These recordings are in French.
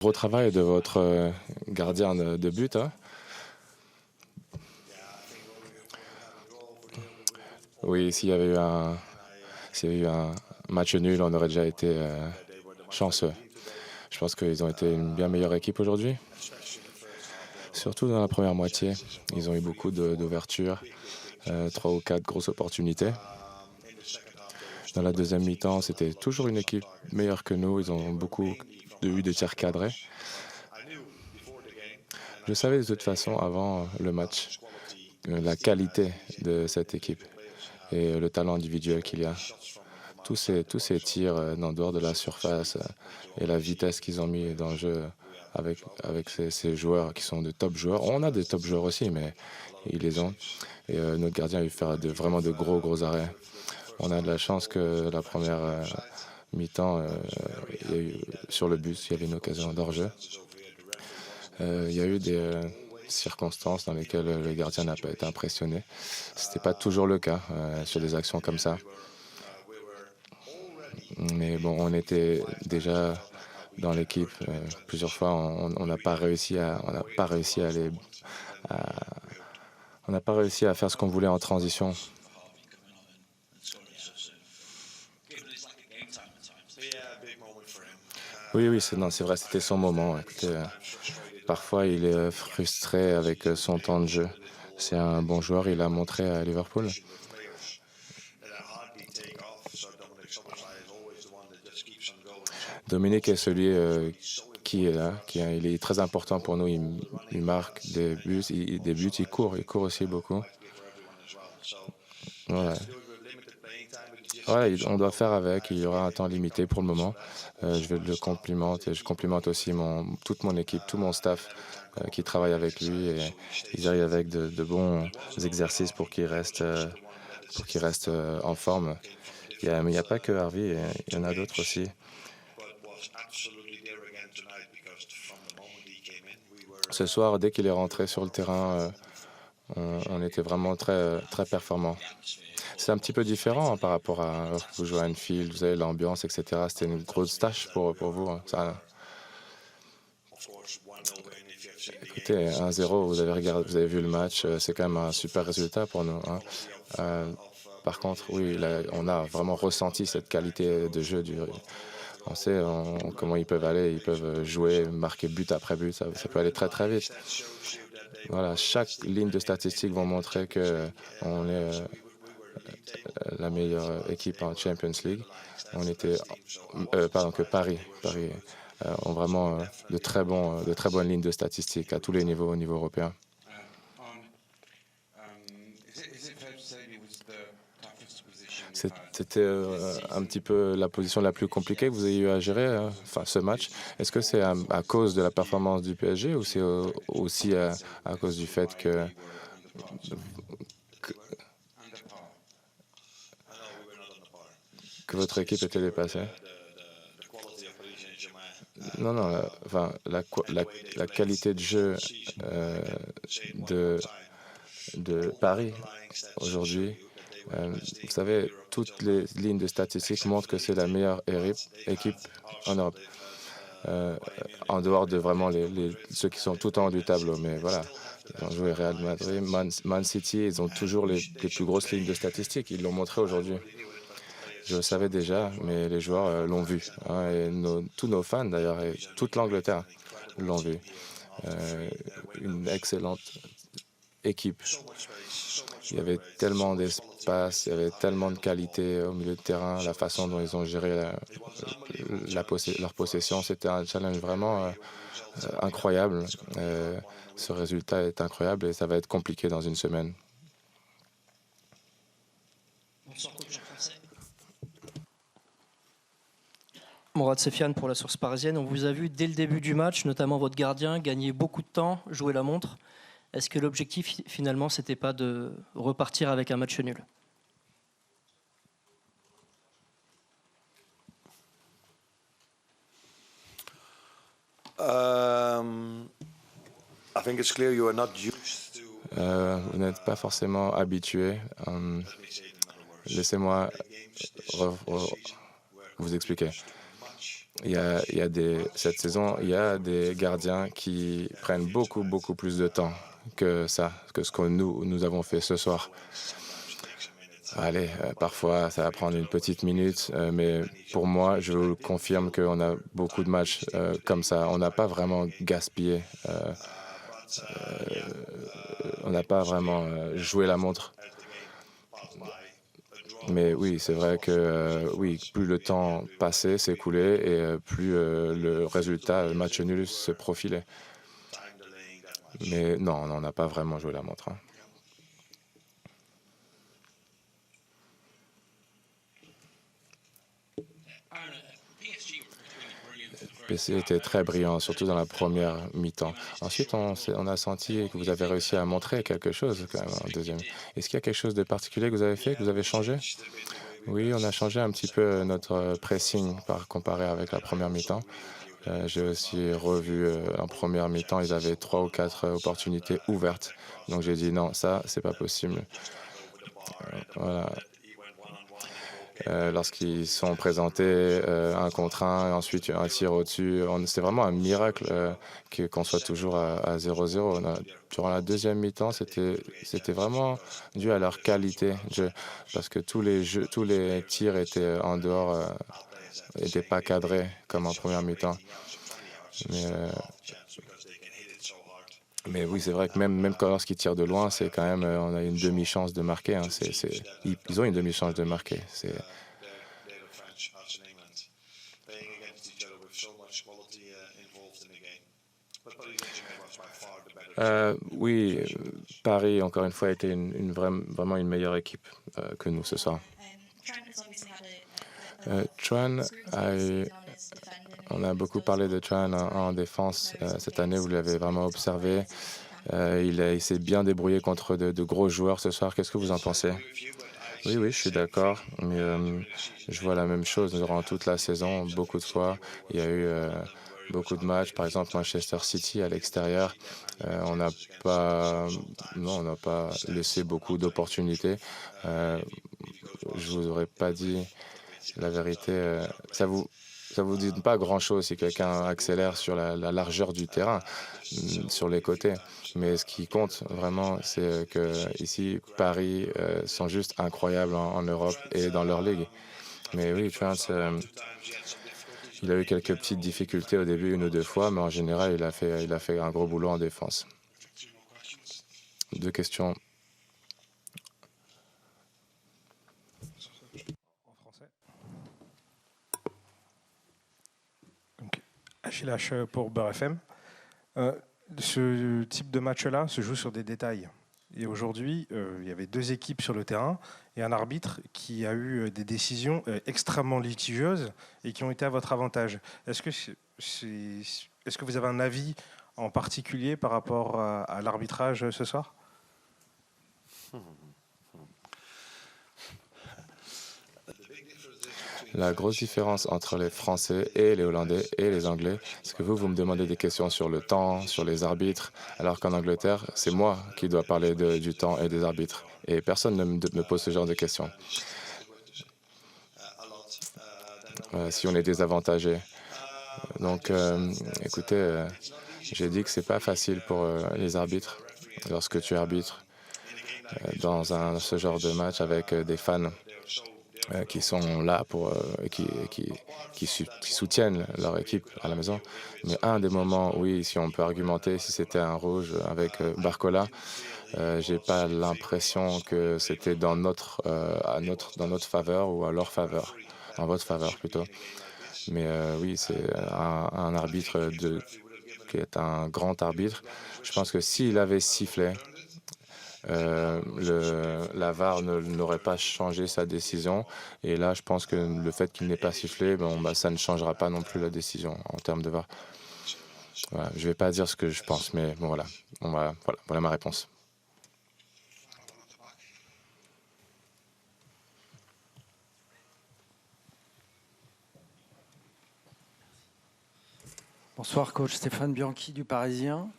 Gros travail de votre gardien de but. Hein. Oui, s'il y avait eu un match nul, on aurait déjà été chanceux. Je pense qu'ils ont été une bien meilleure équipe aujourd'hui. Surtout dans la première moitié, ils ont eu beaucoup d'ouvertures, 3 ou 4 grosses opportunités. Dans la deuxième mi-temps, c'était toujours une équipe meilleure que nous. Ils ont beaucoup eu de tirs cadrés. Je savais de toute façon avant le match la qualité de cette équipe et le talent individuel qu'il y a. Tous ces tirs en dehors de la surface et la vitesse qu'ils ont mis dans le jeu avec ces joueurs qui sont de top joueurs. On a des top joueurs aussi, mais ils les ont. Et notre gardien a eu faire vraiment de gros arrêts. On a de la chance que la première mi-temps, sur le bus, il y avait une occasion d'hors-jeu. Il y a eu des circonstances dans lesquelles le gardien n'a pas été impressionné. Ce n'était pas toujours le cas sur des actions comme ça. Mais bon, on était déjà dans l'équipe plusieurs fois. On n'a pas réussi on n'a pas réussi on n'a pas réussi à faire ce qu'on voulait en transition. Oui, c'est vrai, c'était son moment. Écoutez, parfois, il est frustré avec son temps de jeu. C'est un bon joueur, il l'a montré à Liverpool. Dominique est celui qui est là, il est très important pour nous. Il marque des buts, il court aussi beaucoup. Ouais. Ouais, on doit faire avec. Il y aura un temps limité pour le moment. Je vais le complimenter. Je complimente aussi toute mon équipe, tout mon staff qui travaille avec lui. Et ils arrivent avec de bons exercices pour qu'il reste, en forme. Mais il n'y a pas que Harvey, il y en a d'autres aussi. Ce soir, dès qu'il est rentré sur le terrain, on était vraiment très performants. C'est un petit peu différent par rapport à lorsque vous jouez à Anfield, vous avez l'ambiance, etc. C'était une grosse tâche pour vous. Hein. Écoutez, 1-0, vous avez vu le match, c'est quand même un super résultat pour nous. Hein. Par contre, oui, on a vraiment ressenti cette qualité de jeu. On sait comment ils peuvent aller, ils peuvent jouer, marquer but après but, ça peut aller très vite. Voilà, chaque ligne de statistiques va montrer qu'on est la meilleure équipe en Champions League. Que Paris ont vraiment de très bonnes lignes de statistiques à tous les niveaux au niveau européen. C'était un petit peu la position la plus compliquée que vous avez eu à gérer, ce match. Est-ce que c'est à cause de la performance du PSG ou c'est aussi à cause du fait que votre équipe était dépassée? Non, la qualité de jeu de Paris aujourd'hui. Vous savez, toutes les lignes de statistiques montrent que c'est la meilleure équipe en Europe. En dehors de vraiment ceux qui sont tout en haut du tableau. Mais voilà, ils ont joué Real Madrid, Man City, ils ont toujours les plus grosses lignes de statistiques. Ils l'ont montré aujourd'hui. Je le savais déjà, mais les joueurs l'ont vu. Hein, et tous nos fans, d'ailleurs, et toute l'Angleterre l'ont vu. Une excellente équipe. Il y avait tellement d'espace, il y avait tellement de qualité au milieu de terrain, la façon dont ils ont géré leur possession, c'était un challenge vraiment incroyable. Ce résultat est incroyable et ça va être compliqué dans une semaine. Mourad Sefiane pour la Source Parisienne. On vous a vu dès le début du match, notamment votre gardien, gagner beaucoup de temps, jouer la montre. Est-ce que l'objectif, finalement, c'était pas de repartir avec un match nul? Vous n'êtes pas forcément habitué. Laissez-moi vous expliquer. cette saison, il y a des gardiens qui prennent beaucoup plus de temps que ça, que ce que nous avons fait ce soir. Allez, parfois, ça va prendre une petite minute, mais pour moi, je vous confirme qu'on a beaucoup de matchs comme ça. On n'a pas vraiment gaspillé, on n'a pas vraiment joué la montre. Mais oui, c'est vrai que oui, plus le temps passait, s'écoulait, et plus le résultat, le match nul, se profilait. Mais non, on n'a pas vraiment joué la montre, hein. PC était très brillant, surtout dans la première mi-temps. Ensuite, on a senti que vous avez réussi à montrer quelque chose quand même en deuxième. Est-ce qu'il y a quelque chose de particulier que vous avez fait, que vous avez changé? Oui, on a changé un petit peu notre pressing comparé avec la première mi-temps. J'ai aussi revu en première mi-temps, ils avaient 3 ou 4 opportunités ouvertes. Donc j'ai dit non, ça, c'est pas possible. Voilà. Lorsqu'ils sont présentés un contre un, et ensuite un tir au-dessus. C'est vraiment un miracle qu'on soit toujours à 0-0. Durant la deuxième mi-temps, c'était vraiment dû à leur qualité de jeu, parce que tous les tirs étaient en dehors, n'étaient pas cadrés comme en première mi-temps. Mais oui, c'est vrai que même lorsqu'ils tirent de loin, c'est quand même, on a une demi-chance de marquer, hein. Ils ont une demi-chance de marquer. Oui, Paris, encore une fois, a été vraiment une meilleure équipe que nous ce soir. Tran, on a beaucoup parlé de Tran en défense cette année, vous l'avez vraiment observé. Il s'est bien débrouillé contre de gros joueurs ce soir. Qu'est-ce que vous en pensez? Oui, je suis d'accord. Mais je vois la même chose durant toute la saison. Beaucoup de fois, il y a eu beaucoup de matchs. Par exemple, Manchester City à l'extérieur, on n'a pas, non, on n'a pas laissé beaucoup d'opportunités. Je vous aurais pas dit la vérité. Ça vous dit pas grand-chose si quelqu'un accélère sur la largeur du terrain, sur les côtés. Mais ce qui compte vraiment, c'est que ici, Paris sont juste incroyables en Europe et dans leur ligue. Mais oui, Trent, il a eu quelques petites difficultés au début, 1 ou 2 fois, mais en général, il a fait un gros boulot en défense. 2 questions. En français. Achille H pour Beurre FM. Ce type de match-là se joue sur des détails. Et aujourd'hui, il y avait 2 équipes sur le terrain et un arbitre qui a eu des décisions extrêmement litigieuses et qui ont été à votre avantage. Est-ce que vous avez un avis en particulier par rapport à l'arbitrage ce soir? La grosse différence entre les Français et les Hollandais et les Anglais, c'est que vous me demandez des questions sur le temps, sur les arbitres, alors qu'en Angleterre, c'est moi qui dois parler du temps et des arbitres. Et personne ne me pose ce genre de questions. Si on est désavantagé. Donc, écoutez, j'ai dit que c'est pas facile pour les arbitres lorsque tu arbitres dans ce genre de match avec des fans qui sont là qui soutiennent leur équipe à la maison. Mais un des moments, oui, si on peut argumenter, si c'était un rouge avec Barcola, j'ai pas l'impression que c'était dans notre faveur ou à leur faveur, en votre faveur plutôt. Mais oui, c'est un arbitre qui est un grand arbitre. Je pense que s'il avait sifflé, la VAR n'aurait pas changé sa décision. Et là, je pense que le fait qu'il n'ait pas sifflé, ça ne changera pas non plus la décision en termes de VAR. Voilà, je ne vais pas dire ce que je pense, mais bon, voilà ma réponse. Bonsoir, coach Stéphane Bianchi du Parisien.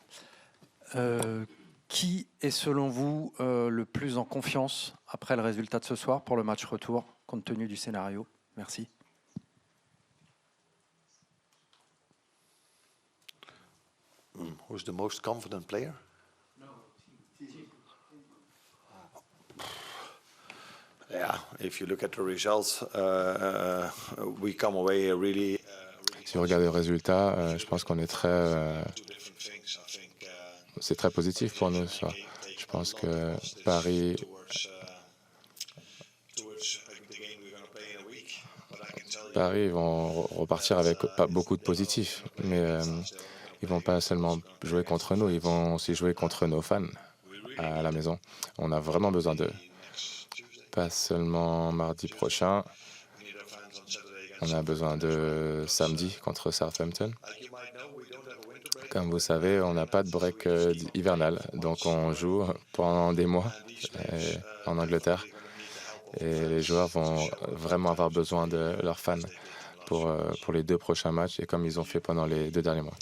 Qui est selon vous le plus en confiance après le résultat de ce soir pour le match retour, compte tenu du scénario? Merci. Who's the most confident player? Yeah, if you look at the results, we come away really. Si vous regardez le résultat, je pense qu'on est c'est très positif pour nous, ça. Je pense que Paris ils vont repartir avec pas beaucoup de positifs, mais ils vont pas seulement jouer contre nous, ils vont aussi jouer contre nos fans à la maison. On a vraiment besoin d'eux. Pas seulement mardi prochain, on a besoin de samedi contre Southampton. Comme vous savez, on n'a pas de break hivernal, donc on joue pendant des mois en Angleterre. Et les joueurs vont vraiment avoir besoin de leurs fans pour les 2 prochains matchs, et comme ils ont fait pendant les 2 derniers mois.